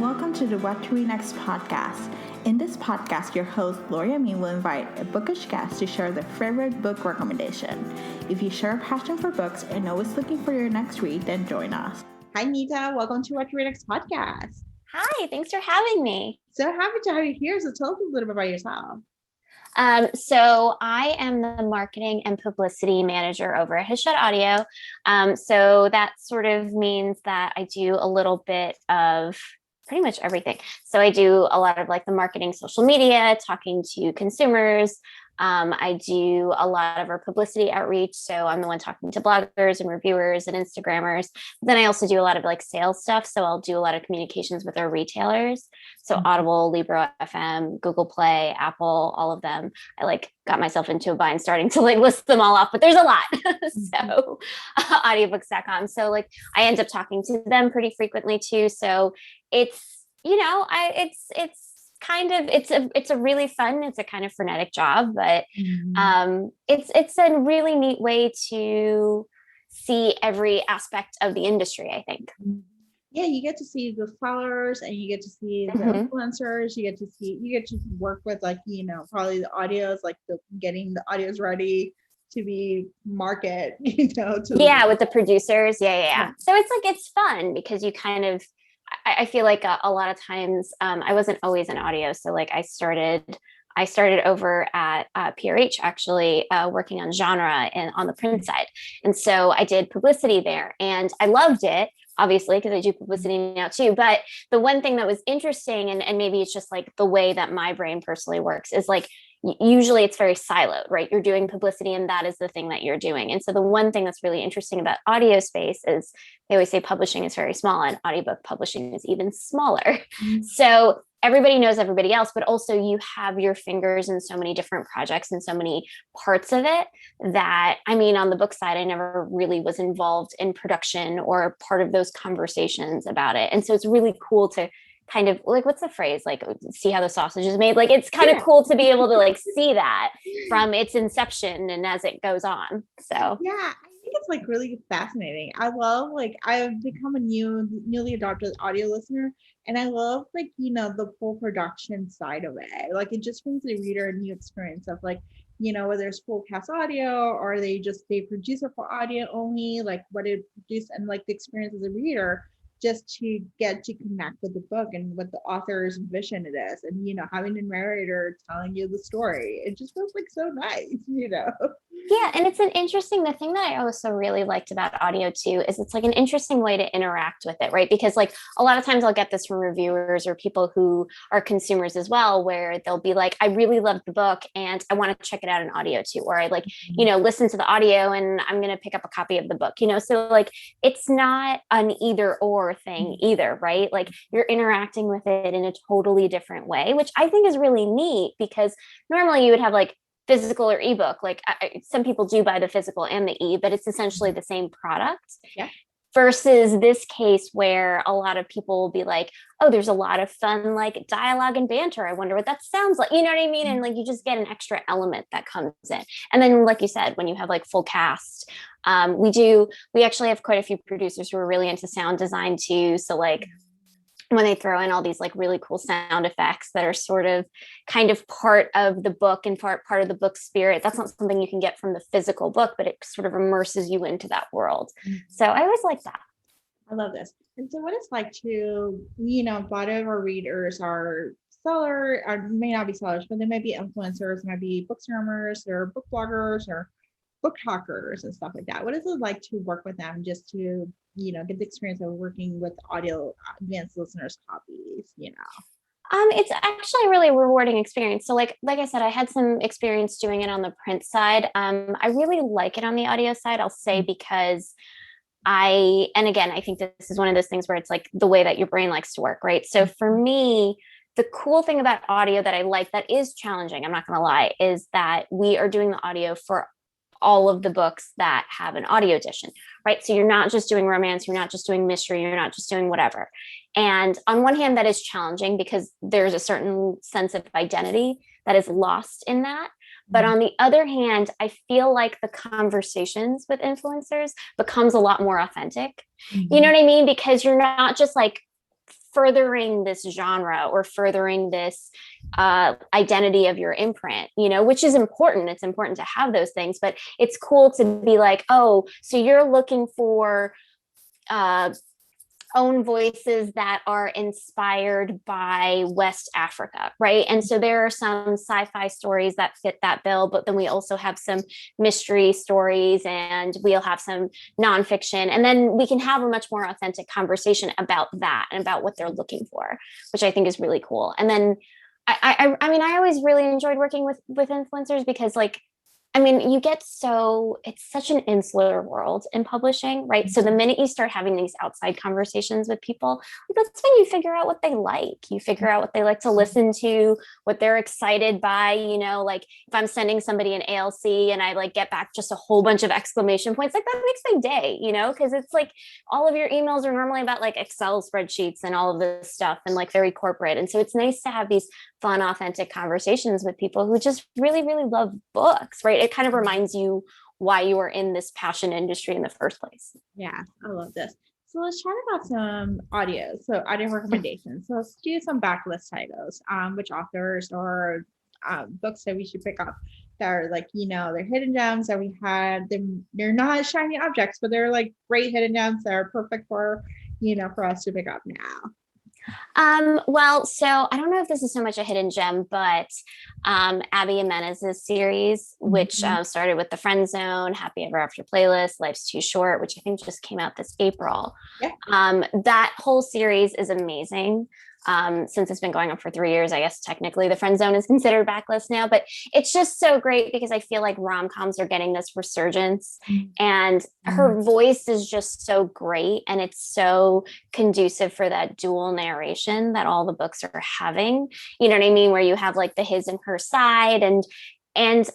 and welcome to the What to Read Next podcast. In this podcast, your host, Gloria Me, will invite a bookish guest to share their favorite book recommendation. If you share a passion for books and always looking for your next read, then join us. Hi, Nita. Welcome to What to Read Next podcast. Hi, thanks for having me. So happy to have you here. So tell us a little bit about yourself. So I am the marketing and publicity manager over at Hachette Audio. So that sort of means that I do a little bit of pretty much everything. So I do a lot of like the marketing, social media, talking to consumers. I do a lot of our publicity outreach. So I'm the one talking to bloggers and reviewers and Instagrammers. Then I also do a lot of like sales stuff. So I'll do a lot of communications with our retailers. So Audible, Libro FM, Google Play, Apple, all of them. I like got myself into a bind starting to like list them all off, but there's a lot. So audiobooks.com. So like I end up talking to them pretty frequently too. So it's, you know, it's a really fun, it's a kind of frenetic job, but it's a really neat way to see every aspect of the industry, I think. Yeah, you get to see the sellers and you get to see the influencers, you get to work with like, you know, probably the audios, like getting the audios ready to be market, you know. With the producers. Yeah. So it's like, it's fun because you kind of, I feel like a lot of times I wasn't always in audio. So like I started over at PRH actually working on genre and on the print side. And so I did publicity there and I loved it, obviously, because I do publicity now too. But the one thing that was interesting, and maybe it's just like the way that my brain personally works, is like usually it's very siloed, right? You're doing publicity and that is the thing that you're doing. And so the one thing that's really interesting about audio space is they always say publishing is very small and audiobook publishing is even smaller. So everybody knows everybody else, but also you have your fingers in so many different projects and so many parts of it that, I mean, on the book side, I never really was involved in production or part of those conversations about it. And so it's really cool to kind of like, what's the phrase? Like, see how the sausage is made. Like, it's kind of cool to be able to like see that from its inception and as it goes on. So yeah, I think it's like really fascinating. I love, like, I've become a newly adopted audio listener, and I love, like, you know, the full production side of it. Like, it just brings the reader a new experience of like, you know, whether it's full cast audio or they produce it for audio only, like what it produced, and like the experience as a reader, just to get to connect with the book and what the author's vision it is, and, you know, having the narrator telling you the story, it just feels like so nice, you know. Yeah, and it's the thing that I also really liked about audio too is it's like an interesting way to interact with it, right? Because like a lot of times I'll get this from reviewers or people who are consumers as well, where they'll be like, I really loved the book and I want to check it out in audio too, or I like, you know, listen to the audio and I'm going to pick up a copy of the book, you know. So like it's not an either or thing either, right? Like you're interacting with it in a totally different way, which I think is really neat, because normally you would have like physical or ebook. Like some people do buy the physical and the e, but it's essentially the same product. Yeah. Versus this case where a lot of people will be like, oh, there's a lot of fun like dialogue and banter. I wonder what that sounds like. You know what I mean? And like you just get an extra element that comes in. And then, like you said, when you have like full cast, we actually have quite a few producers who are really into sound design too. So like when they throw in all these like really cool sound effects that are sort of kind of part of the book and part of the book spirit, that's not something you can get from the physical book, but it sort of immerses you into that world. So I always like that. I love this. And so what it's like to, you know, a lot of our readers are sellers, or may not be sellers, but they might be influencers, might be bookstagrammers or book bloggers or book talkers and stuff like that. What is it like to work with them, just to, you know, get the experience of working with audio advanced listeners copies, you know? It's actually a really rewarding experience. So like I said, I had some experience doing it on the print side. I really like it on the audio side, I'll say, because and again, I think this is one of those things where it's like the way that your brain likes to work, right? So for me, the cool thing about audio that I like, that is challenging, I'm not going to lie, is that we are doing the audio for all of the books that have an audio edition, right? So you're not just doing romance, you're not just doing mystery, you're not just doing whatever. And on one hand, that is challenging because there's a certain sense of identity that is lost in that. But on the other hand, I feel like the conversations with influencers becomes a lot more authentic. You know what I mean? Because you're not just like furthering this genre or furthering this identity of your imprint, which is important. It's important to have those things, but it's cool to be like, oh, so you're looking for own voices that are inspired by West Africa, right? And so there are some sci-fi stories that fit that bill, but then we also have some mystery stories, and we'll have some nonfiction, and then we can have a much more authentic conversation about that and about what they're looking for, which I think is really cool. And then I mean, I always really enjoyed working with influencers because, like, I mean, it's such an insular world in publishing, right? So the minute you start having these outside conversations with people, that's when you figure out what they like. You figure out what they like to listen to, what they're excited by, like if I'm sending somebody an ALC and I like get back just a whole bunch of exclamation points, like that makes my day, because it's like all of your emails are normally about like Excel spreadsheets and all of this stuff and like very corporate. And so it's nice to have these fun, authentic conversations with people who just really, really love books, right? It kind of reminds you why you are in this passion industry in the first place. Yeah, I love this. So let's chat about some audios. So audio recommendations. So let's do some backlist titles. Which authors or books that we should pick up that are like, they're hidden gems that we had. They're not shiny objects, but they're like great hidden gems that are perfect for us to pick up now. Well, so I don't know if this is so much a hidden gem, but Abby Jimenez's series, which started with The Friend Zone, Happy Ever After Playlist, Life's Too Short, which I think just came out this April. Yeah. That whole series is amazing. Since it's been going on for 3 years, I guess technically The Friend Zone is considered backlist now, but it's just so great because I feel like rom-coms are getting this resurgence, and her voice is just so great, and it's so conducive for that dual narration that all the books are having. You know what I mean? Where you have like the his and her side, and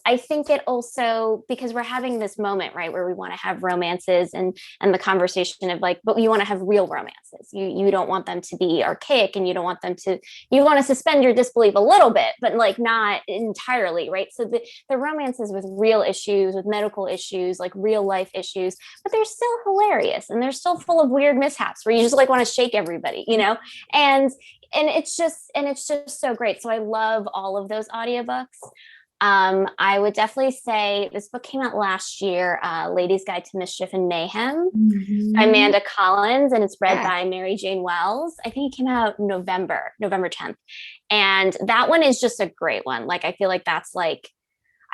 I think it also, because we're having this moment, right, where we want to have romances and the conversation of like, but you want to have real romances. You don't want them to be archaic, and you want to suspend your disbelief a little bit, but like not entirely, right? So the romances with real issues, with medical issues, like real life issues, but they're still hilarious, and they're still full of weird mishaps where you just like want to shake everybody, and it's just so great. So I love all of those audiobooks. I would definitely say this book came out last year, Ladies Guide to Mischief and Mayhem by Amanda Collins, and it's read by Mary Jane Wells. I think it came out November 10th. And that one is just a great one. Like, I feel like that's like,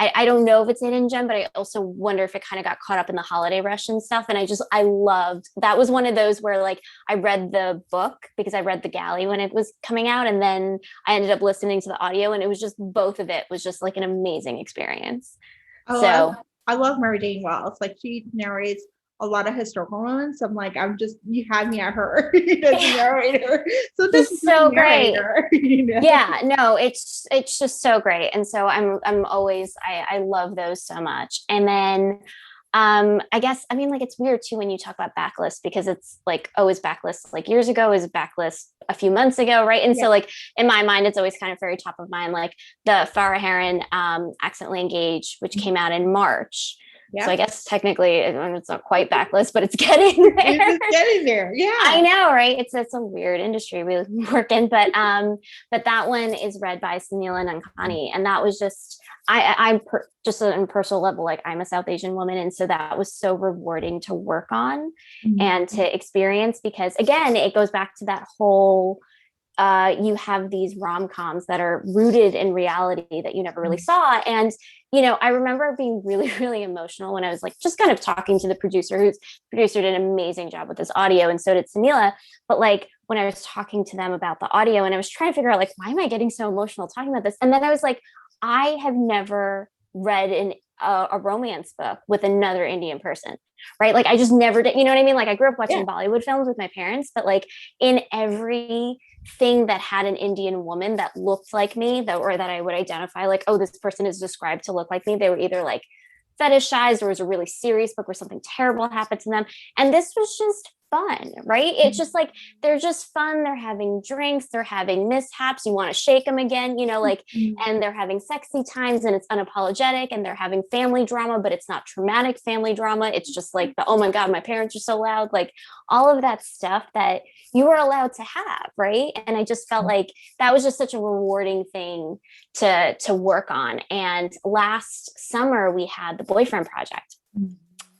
I don't know if it's a hidden gem, but I also wonder if it kind of got caught up in the holiday rush and stuff. And I loved, that was one of those where like I read the book because I read The Galley when it was coming out. And then I ended up listening to the audio, and it was just, both of it was just like an amazing experience. Oh, so I love Mary Jane Wells. Like, she narrates a lot of historical ones. I'm like, you had me at her as a narrator. So this is so great. Yeah, no, it's just so great. And so I'm always, I love those so much. And then I guess, I mean, like, it's weird too when you talk about backlist, because it's like, oh, is backlist like years ago, is backlist a few months ago, right? And so like in my mind, it's always kind of very top of mind, like the Farah Heron Accidentally Engaged, which came out in March. Yep. So I guess technically it's not quite backlist, but it's getting there. It's getting there. Yeah. I know, right? It's a weird industry we work in, but that one is read by Sunila Nankani. And that was just, I'm just on a personal level, like, I'm a South Asian woman. And so that was so rewarding to work on and to experience, because again, it goes back to that whole, you have these rom-coms that are rooted in reality that you never really saw. And, I remember being really, really emotional when I was like, just kind of talking to the producer, whose producer did an amazing job with this audio. And so did Sunila. But like, when I was talking to them about the audio, and I was trying to figure out like, why am I getting so emotional talking about this? And then I was like, I have never read a romance book with another Indian person, right? Like, I just never did, you know what I mean? Like, I grew up watching Bollywood films with my parents, but like in everything that had an Indian woman that looked like me, or that I would identify like, oh, this person is described to look like me, they were either like fetishized, or it was a really serious book where something terrible happened to them. And this was just fun, right? It's just like, they're just fun. They're having drinks, they're having mishaps. You want to shake them again, like, and they're having sexy times and it's unapologetic, and they're having family drama, but it's not traumatic family drama. It's just like oh my God, my parents are so loud, like all of that stuff that you were allowed to have, right? And I just felt like that was just such a rewarding thing to work on. And last summer we had the Boyfriend Project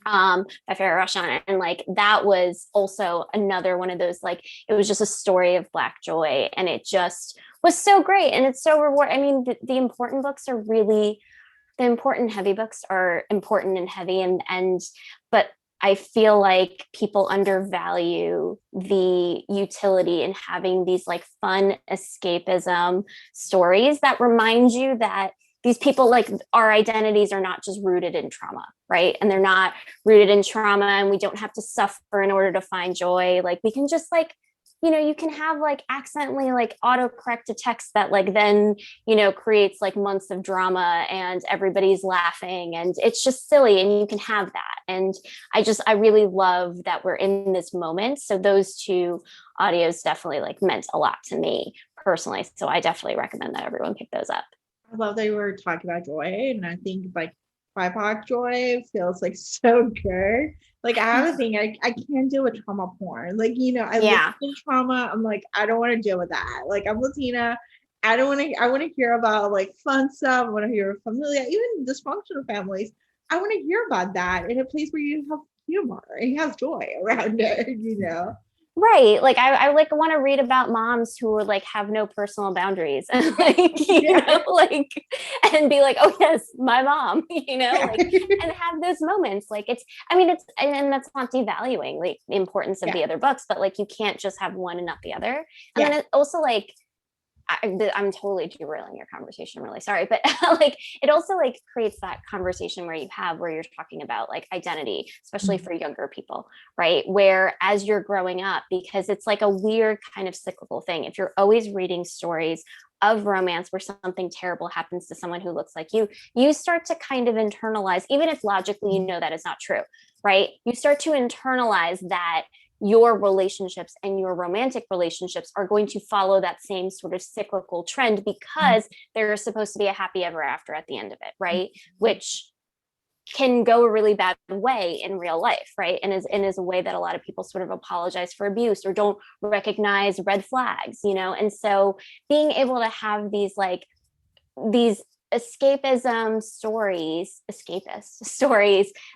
by Farrah Rushan, and like that was also another one of those, like it was just a story of Black joy, and it just was so great, and it's so rewarding. I mean, the important books are really, the important heavy books are important and heavy, and but I feel like people undervalue the utility in having these like fun escapism stories that remind you that these people, like our identities are not just rooted in trauma, right? And they're not rooted in trauma, and we don't have to suffer in order to find joy. Like we can just like, you can have like accidentally like autocorrect a text that like then, creates like months of drama and everybody's laughing and it's just silly, and you can have that. And I really love that we're in this moment. So those two audios definitely like meant a lot to me personally. So I definitely recommend that everyone pick those up. I love that you were talking about joy, and I think like BIPOC joy feels like so good. Like I have a thing, I can't deal with trauma porn. Like, I listen to trauma. I'm like, I don't want to deal with that. Like I'm Latina. I want to hear about like fun stuff. I want to hear familiar, even dysfunctional families. I want to hear about that in a place where you have humor and you have joy around it. Right. Like I like want to read about moms who would like have no personal boundaries and like, like, and be like, oh yes, my mom, like, and have those moments. Like and that's not devaluing like the importance of the other books, but like, you can't just have one and not the other. And then it also like, I'm totally derailing your conversation. I'm really sorry, but like it also like creates that conversation where you're talking about like identity, especially for younger people, right? Where as you're growing up, because it's like a weird kind of cyclical thing. If you're always reading stories of romance where something terrible happens to someone who looks like you start to kind of internalize, even if logically that is not true, right? You start to internalize that your relationships and your romantic relationships are going to follow that same sort of cyclical trend because there's supposed to be a happy ever after at the end of it, right? Which can go a really bad way in real life, right? And is a way that a lot of people sort of apologize for abuse or don't recognize red flags, And so being able to have these escapist stories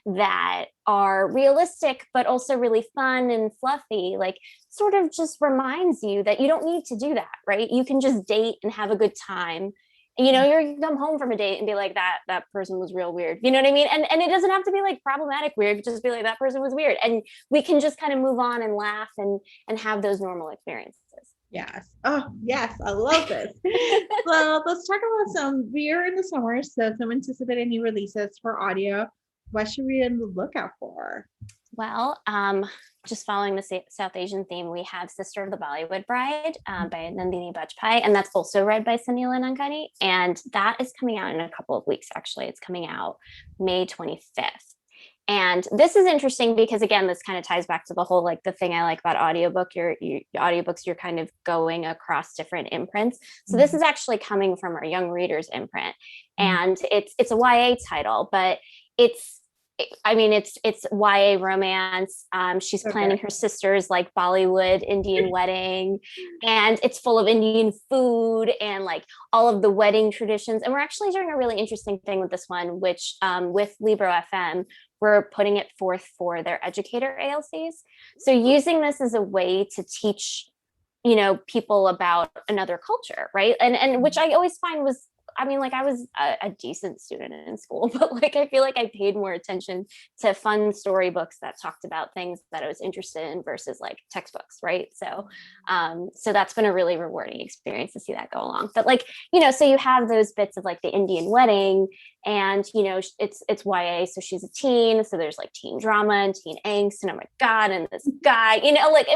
that are realistic but also really fun and fluffy, like sort of just reminds you that you don't need to do that, right? You can just date and have a good time. You come home from a date and be like, that person was real weird. You know what I mean? And it doesn't have to be like problematic weird, just be like, that person was weird. And we can just kind of move on and laugh and have those normal experiences. Yes. Oh, yes. I love this. Well, let's talk about we're in the summer, so some anticipated new releases for audio. What should we be on the lookout for? Well, just following the South Asian theme, we have Sister of the Bollywood Bride by Nandini Bajpai, and that's also read by Sunila Nankani. And that is coming out in a couple of weeks, actually. It's coming out May 25th. And this is interesting because, again, this kind of ties back to the whole, like the thing I like about audiobooks, you're kind of going across different imprints. So this is actually coming from our young readers imprint, and it's a YA title, but it's YA romance. She's planning her sister's like Bollywood Indian wedding, and it's full of Indian food and like all of the wedding traditions. And we're actually doing a really interesting thing with this one, which with Libro FM, we're putting it forth for their educator ALCs. So using this as a way to teach, people about another culture, right? And which I always find was, I was a decent student in school, but like, I feel like I paid more attention to fun storybooks that talked about things that I was interested in versus like textbooks. Right. So that's been a really rewarding experience to see that go along. But like, so you have those bits of like the Indian wedding and, it's YA. So she's a teen. So there's like teen drama and teen angst and oh my God. And this guy,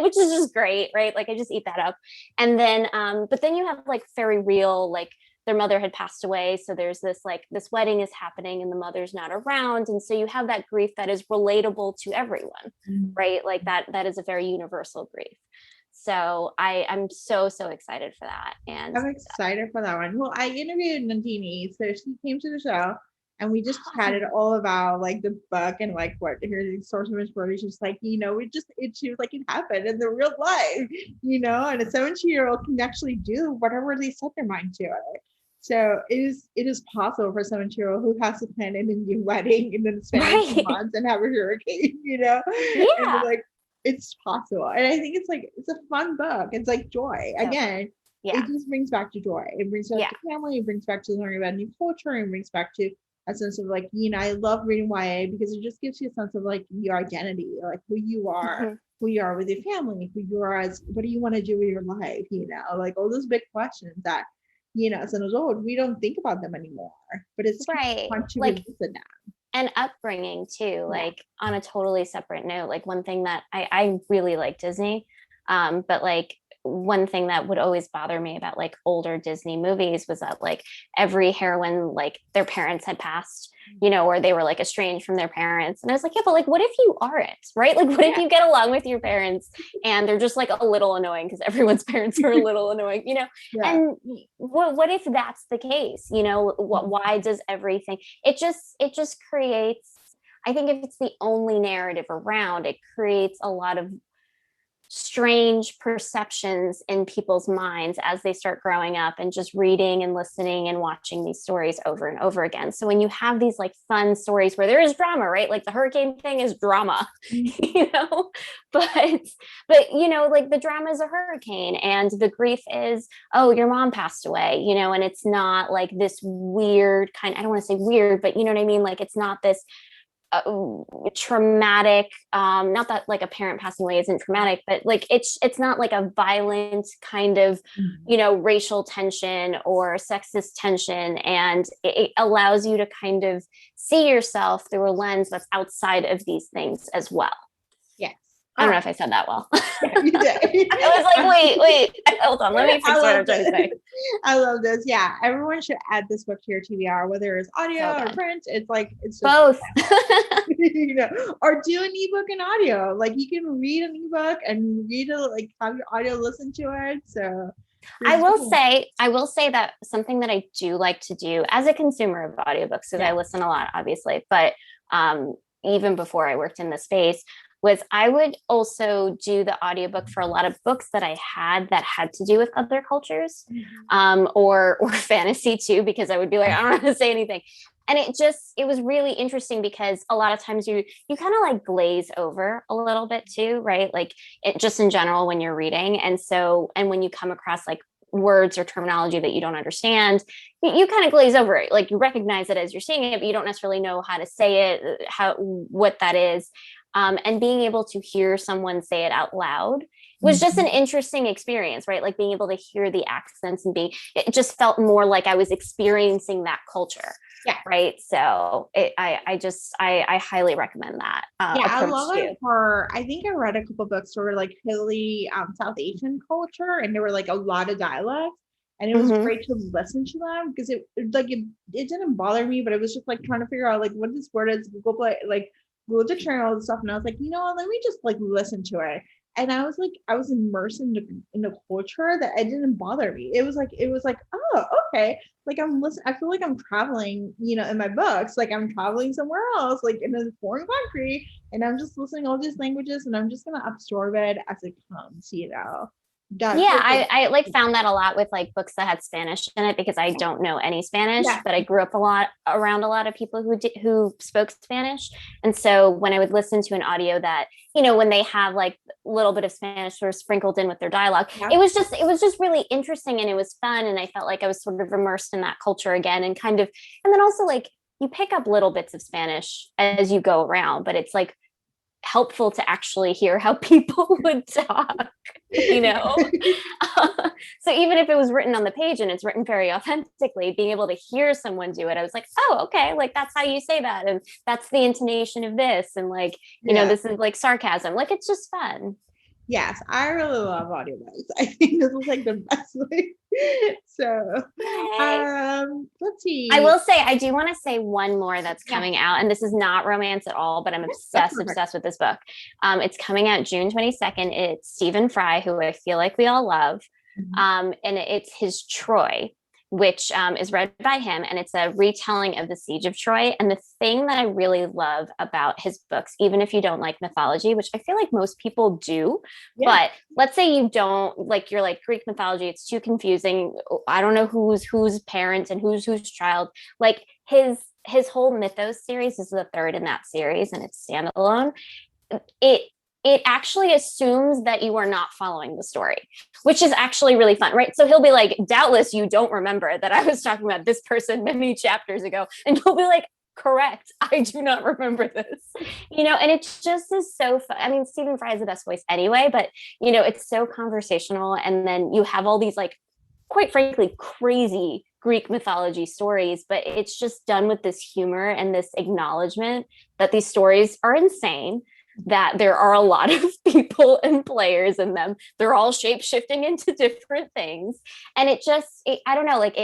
which is just great. Right. Like I just eat that up. And then, but then you have like very real, like their mother had passed away. So there's this like this wedding is happening and the mother's not around. And so you have that grief that is relatable to everyone, right? Like that is a very universal grief. So I'm so excited for that. And I'm excited for that one. Well, I interviewed Nandini, so she came to the show and we just chatted all about like the book and like what her source of inspiration. She's like, she was like, it happened in the real life, and a 17-year-old can actually do whatever they set their mind to. So it is possible for a 17-year-old who has to plan an Indian wedding in the span of 2 months and have a hurricane, Yeah. And like, it's possible. And I think it's a fun book. It's like joy. Again, it just brings back to joy. It brings back to family. It brings back to learning about new culture. It brings back to a sense of like, I love reading YA because it just gives you a sense of like your identity, like who you are with your family, who you are as, what do you want to do with your life? Like all those big questions that, as an adult, we don't think about them anymore, but it's fun to like revisit them. And upbringing too, like on a totally separate note, like one thing that I really like Disney, but like one thing that would always bother me about like older Disney movies was that like every heroine, like their parents had passed, or they were like estranged from their parents. And I was like, yeah, but like, what if you aren't, right? Like, what if you get along with your parents and they're just like a little annoying because everyone's parents are a little annoying, and what if that's the case? Why does everything, it just creates, I think if it's the only narrative around, it creates a lot of strange perceptions in people's minds as they start growing up and just reading and listening and watching these stories over and over again. So when you have these like fun stories where there is drama, right? Like the hurricane thing is drama, but like the drama is a hurricane and the grief is, oh, your mom passed away, and it's not like this weird kind, I don't want to say weird, but you know what I mean? Like it's not this traumatic, not that like a parent passing away isn't traumatic, but like it's not like a violent kind of racial tension or sexist tension, and it allows you to kind of see yourself through a lens that's outside of these things as well. Yes. I don't know if I said that well. Yeah, you did. I was like, wait, hold on, let me fix what I'm trying to say. I love this. Yeah, everyone should add this book to your TBR, whether it's audio or print. It's just both. Or do an ebook and audio. Like you can read an ebook and read it, like have your audio listen to it. So I will say that something that I do like to do as a consumer of audiobooks, because I listen a lot, obviously, but even before I worked in the space, was I would also do the audiobook for a lot of books that I had that had to do with other cultures, or fantasy too, because I would be like, I don't know how to say anything. And it was really interesting because a lot of times you kind of like glaze over a little bit too, right? Like just in general when you're reading. And when you come across like words or terminology that you don't understand, you kind of glaze over it. Like you recognize it as you're seeing it, but you don't necessarily know how to say it, what that is. And being able to hear someone say it out loud was just an interesting experience, right? Like being able to hear the accents and it just felt more like I was experiencing that culture. Yeah. Right. So I highly recommend that. I love it I think I read a couple books where like Hilly South Asian culture, and there were like a lot of dialects, and it was great to listen to them because it didn't bother me, but it was just like trying to figure out like what this word is, Google Dictionary, all this stuff, and I was like, let me just like listen to it. And I was immersed in the culture that it didn't bother me. It was like, oh, okay. Like I'm listening, I feel like I'm traveling, in my books, like I'm traveling somewhere else, like in a foreign country, and I'm just listening all these languages, and I'm just gonna absorb it as it comes, I like found that a lot with like books that had Spanish in it, because I don't know any Spanish, but I grew up around a lot of people who spoke Spanish. And so when I would listen to an audio that, when they have like a little bit of Spanish sort of sprinkled in with their dialogue, it was just really interesting, and it was fun. And I felt like I was sort of immersed in that culture again, and and then also like you pick up little bits of Spanish as you go around, but it's like helpful to actually hear how people would talk, so even if it was written on the page and it's written very authentically, being able to hear someone do it, I was like, oh, okay, like that's how you say that, and that's the intonation of this, and like this is like sarcasm, like it's just fun. Yes, I really love audiobooks. I think this is like the best way. So, Yay. let's see. I will say, I do want to say one more that's Yeah, coming out, and this is not romance at all, but I'm that's obsessed, perfect. obsessed with this book. It's coming out June 22nd. It's Stephen Fry, who I feel like we all love. Mhm. And it's his Troy, which is read by him, and it's a retelling of the Siege of Troy. And the thing that I really love about his books, even if you don't like mythology, which I feel like most people do, Yeah, but let's say you don't like, you're like Greek mythology, it's too confusing. I don't know who's parent and whose child. Like his whole mythos series is the third in that series, and it's standalone. It it actually assumes that you are not following the story, which is actually really fun, right? So he'll be like, doubtless you don't remember that I was talking about this person many chapters ago. And you'll be like, correct, I do not remember this. And it just is so fun. I mean, Stephen Fry is the best voice anyway, but it's so conversational. And then you have all these, like, quite frankly, crazy Greek mythology stories, but it's just done with this humor and this acknowledgement that these stories are insane, that there are a lot of people and players in them. They're all shape shifting into different things. And I don't know, like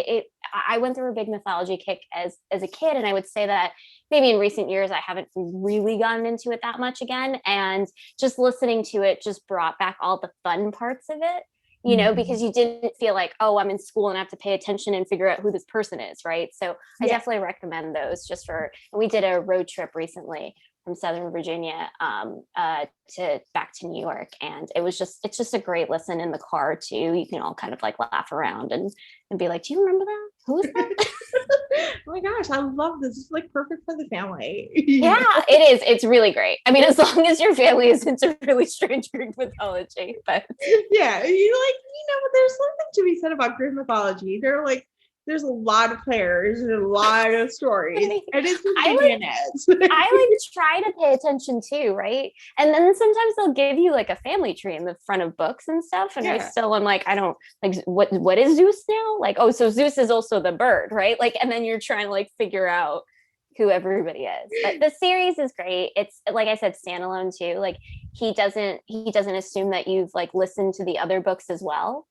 I went through a big mythology kick as a kid. And I would say that maybe in recent years, I haven't really gotten into it that much again. And just listening to it just brought back all the fun parts of it. Because you didn't feel like, oh, I'm in school and I have to pay attention and figure out who this person is, right? So I definitely recommend those we did a road trip recently from Southern Virginia to back to New York. And it's just a great listen in the car too. You can all kind of like laugh around and be like, do you remember that? Who is that? Oh my gosh, I love this. It's like perfect for the family. Yeah, it is. It's really great. I mean, as long as your family is into really strange Greek mythology, but Yeah, there's something to be said about Greek mythology. There's a lot of players and a lot of stories, and it's just I try to pay attention too, right? And then sometimes they'll give you like a family tree in the front of books and stuff, and I'm like, I don't like what is Zeus now? Like, oh, so Zeus is also the bird, right? Like, and then you're trying to like figure out who everybody is. But the series is great. It's like I said, standalone too. Like he doesn't assume that you've like listened to the other books as well.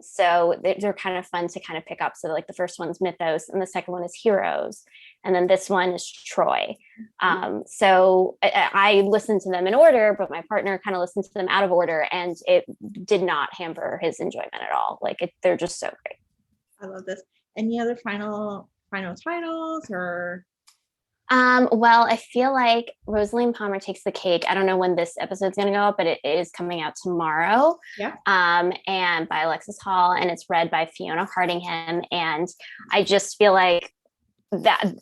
So they're kind of fun to kind of pick up. So like the first one's Mythos and the second one is Heroes. And then this one is Troy. So I listened to them in order, but my partner kind of listened to them out of order, and it did not hamper his enjoyment at all. Like they're just so great. I love this. Any other final titles or? Well, I feel like Rosaline Palmer Takes the Cake. I don't know when this episode's going to go up, but it is coming out tomorrow. Yeah. And by Alexis Hall, and it's read by Fiona Hardingham. And I just feel like that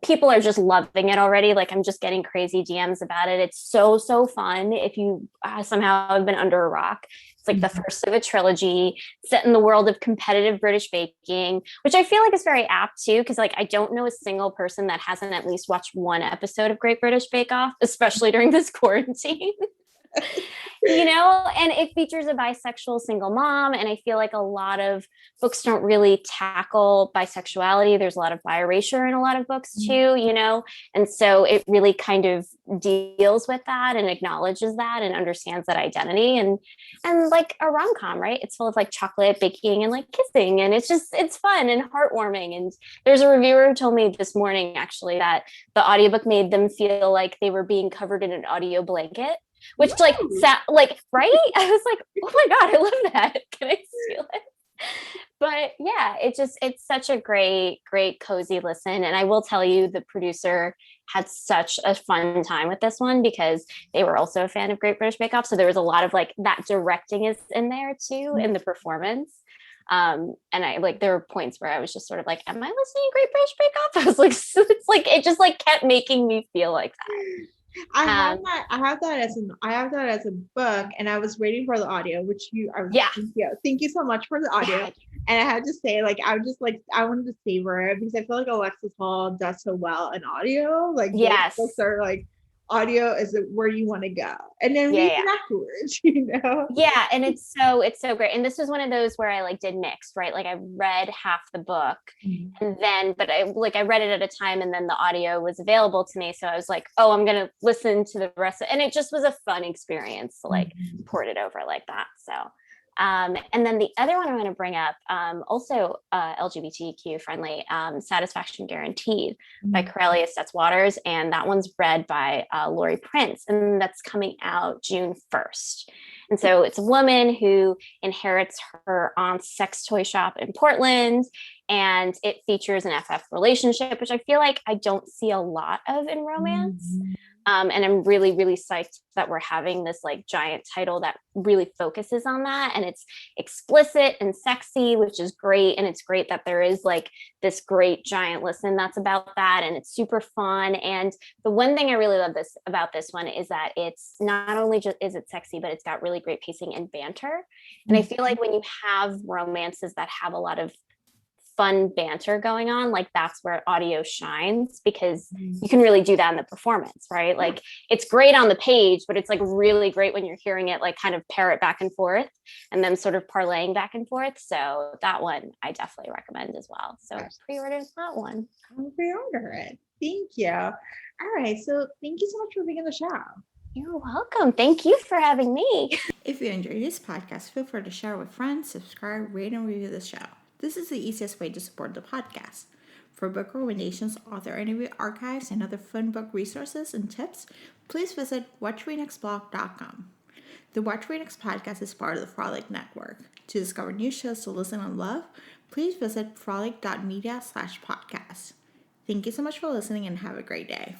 people are just loving it already. Like I'm just getting crazy DMs about it. It's so fun. If you somehow have been under a rock, it's like the first of a trilogy set in the world of competitive British baking, which I feel like is very apt too. Cause like, I don't know a single person that hasn't at least watched one episode of Great British Bake Off, especially during this quarantine. And it features a bisexual single mom. And I feel like a lot of books don't really tackle bisexuality. There's a lot of bi-erasure in a lot of books too, and so it really kind of deals with that and acknowledges that and understands that identity and like a rom-com, right? It's full of like chocolate baking and like kissing, and it's fun and heartwarming. And there's a reviewer who told me this morning actually that the audiobook made them feel like they were being covered in an audio blanket, which right? I was like, oh my God, I love that. Can I steal it? But yeah, it's such a great cozy listen. And I will tell you, the producer had such a fun time with this one because they were also a fan of Great British Bake Off. So there was a lot of like that directing is in there too, in the performance. And I like, there were points where I was just sort of like, am I listening to Great British Bake Off? I was like, so it's like, it just like kept making me feel like that. I have that as a book, and I was waiting for the audio, thank you so much for the audio. Yeah. And I had to say, like, I wanted to savor it because I feel like Alexis Hall does so well in audio. Like, yes, books are like audio is where you want to go, and then read Yeah. it afterwards. You know. Yeah, and it's so great. And this was one of those where I like did mixed, right? Like I read half the book and then but I read it at a time and then the audio was available to me. So I was like, oh, I'm gonna listen to the rest and it just was a fun experience to like port it over like that. So and then the other one I'm going to bring up, also LGBTQ friendly, Satisfaction Guaranteed by Corelia Stutz Waters. And that one's read by Lori Prince, and that's coming out June 1st. And so it's a woman who inherits her aunt's sex toy shop in Portland, and it features an FF relationship, which I feel like I don't see a lot of in romance. And I'm really, really psyched that we're having this like giant title that really focuses on that. And it's explicit and sexy, which is great. And it's great that there is like this great giant listen that's about that. And it's super fun. And the one thing I really love about this one is that it's not only just is it sexy, but it's got really great pacing and banter. And I feel like when you have romances that have a lot of fun banter going on, like that's where audio shines, because you can really do that in the performance, right? Like it's great on the page, but it's like really great when you're hearing it like kind of parrot back and forth and then sort of parlaying back and forth. So that one I definitely recommend as well. So pre-order that one. I'll pre-order it. Thank you. All right, so thank you so much for being on the show. You're welcome. Thank you for having me. If you enjoyed this podcast, feel free to share with friends, subscribe, rate, and review the show. This is the easiest way to support the podcast. For book recommendations, author interview archives, and other fun book resources and tips, please visit WhatchWeNextBlog.com. The Watch We Next podcast is part of the Frolic Network. To discover new shows to listen and love, please visit frolic.media/podcast. Thank you so much for listening and have a great day.